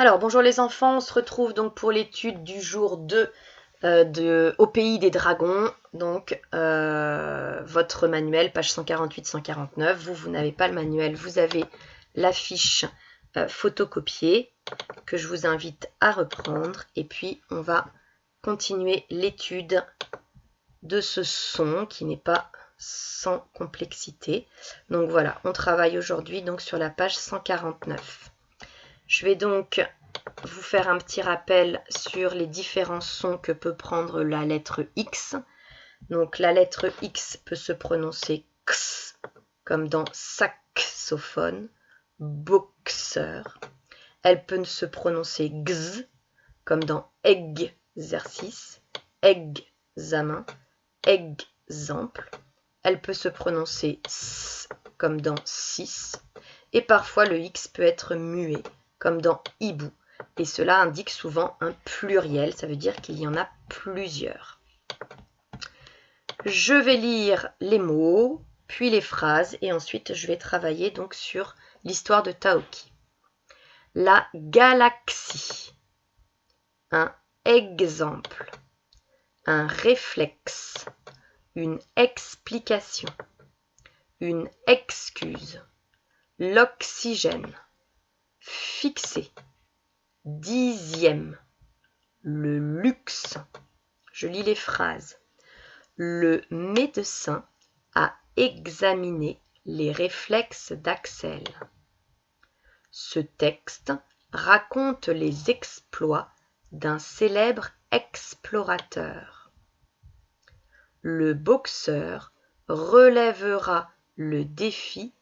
Alors, bonjour les enfants, on se retrouve donc pour l'étude du jour 2 Au pays des dragons. Donc, votre manuel, page 148-149. Vous n'avez pas le manuel, vous avez la fiche photocopiée que je vous invite à reprendre. Et puis, on va continuer l'étude de ce son qui n'est pas sans complexité. Donc voilà, on travaille aujourd'hui donc sur la page 149. Je vais donc vous faire un petit rappel sur les différents sons que peut prendre la lettre X. Donc la lettre X peut se prononcer X, comme dans saxophone, boxeur. Elle peut se prononcer X, comme dans exercice, examen, exemple. Elle peut se prononcer S, comme dans 6. Et parfois le X peut être muet, comme dans hibou. Et cela indique souvent un pluriel, ça veut dire qu'il y en a plusieurs. Je vais lire les mots, puis les phrases, et ensuite je vais travailler donc sur l'histoire de Taoki. La galaxie. Un exemple. Un réflexe. Une explication. Une excuse. L'oxygène. Fixé. Dixième. Le luxe. Je lis les phrases. Le médecin a examiné les réflexes d'Axel. Ce texte raconte les exploits d'un célèbre explorateur. Le boxeur relèvera le défi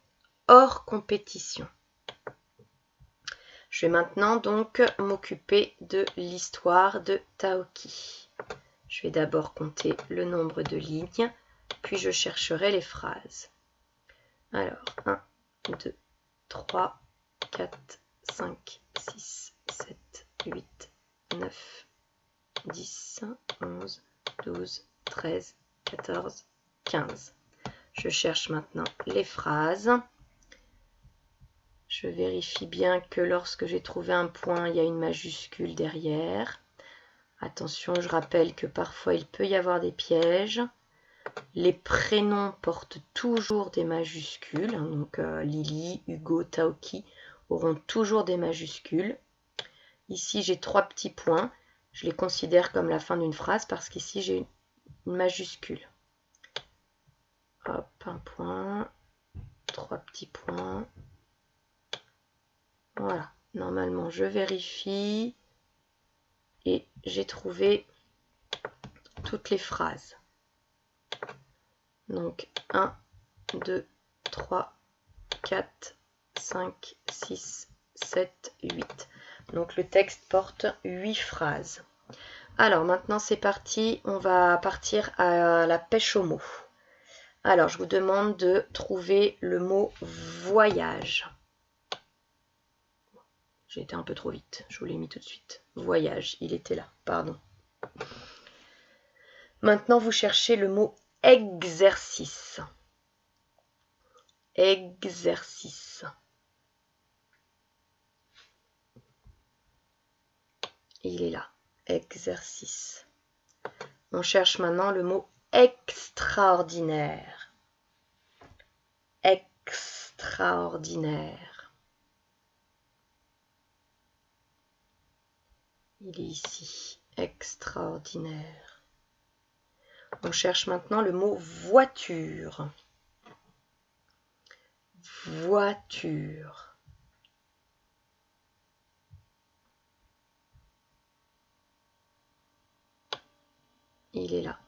hors compétition. Je vais maintenant donc m'occuper de l'histoire de Taoki. Je vais d'abord compter le nombre de lignes, puis je chercherai les phrases. Alors, 1, 2, 3, 4, 5, 6, 7, 8, 9, 10, 11, 12, 13, 14, 15. Je cherche maintenant les phrases. Je vérifie bien que lorsque j'ai trouvé un point, il y a une majuscule derrière. Attention, je rappelle que parfois il peut y avoir des pièges. Les prénoms portent toujours des majuscules. Donc Lily, Hugo, Taoki auront toujours des majuscules. Ici, j'ai 3 petits points. Je les considère comme la fin d'une phrase parce qu'ici, j'ai une majuscule. Hop, un point, 3 petits points. Voilà, normalement je vérifie et j'ai trouvé toutes les phrases. Donc 1, 2, 3, 4, 5, 6, 7, 8. Donc le texte porte 8 phrases. Alors maintenant c'est parti, on va partir à la pêche aux mots. Alors je vous demande de trouver le mot voyage. J'ai été un peu trop vite, je vous l'ai mis tout de suite. Voyage, il était là, pardon. Maintenant, vous cherchez le mot exercice. Exercice. Il est là, exercice. On cherche maintenant le mot extraordinaire. Extraordinaire. Il est ici, extraordinaire. On cherche maintenant le mot voiture. Voiture. Il est là.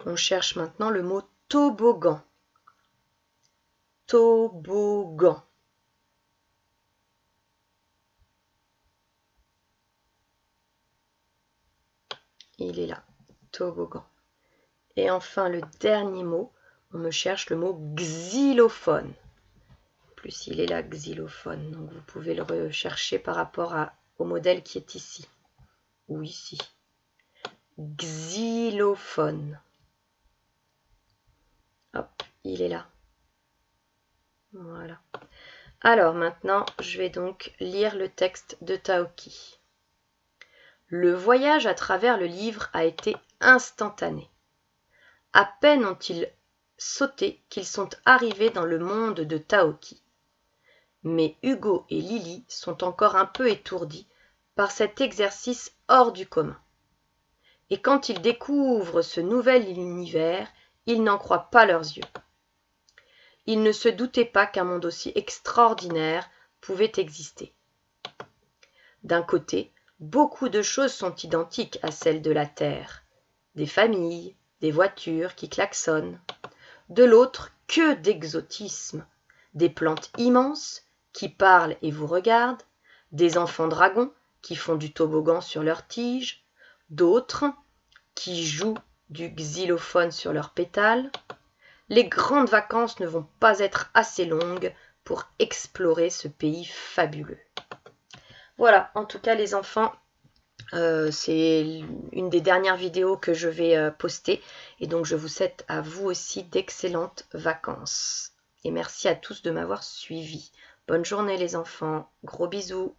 On cherche maintenant le mot toboggan. Toboggan. Il est là, toboggan. Et enfin, le dernier mot, on me cherche le mot xylophone. En plus, il est là, xylophone. Donc, vous pouvez le rechercher par rapport au modèle qui est ici. Ou ici. Xylophone. Hop, il est là. Voilà. Alors maintenant, je vais donc lire le texte de Taoki. Le voyage à travers le livre a été instantané. À peine ont-ils sauté qu'ils sont arrivés dans le monde de Taoki. Mais Hugo et Lily sont encore un peu étourdis par cet exercice hors du commun. Et quand ils découvrent ce nouvel univers, ils n'en croient pas leurs yeux. Ils ne se doutaient pas qu'un monde aussi extraordinaire pouvait exister. D'un côté, beaucoup de choses sont identiques à celles de la Terre. Des familles, des voitures qui klaxonnent. De l'autre, que d'exotisme. Des plantes immenses qui parlent et vous regardent. Des enfants dragons qui font du toboggan sur leurs tiges. D'autres qui jouent du xylophone sur leurs pétales. Les grandes vacances ne vont pas être assez longues pour explorer ce pays fabuleux. Voilà, en tout cas les enfants, c'est une des dernières vidéos que je vais poster. Et donc je vous souhaite à vous aussi d'excellentes vacances. Et merci à tous de m'avoir suivi. Bonne journée les enfants, gros bisous.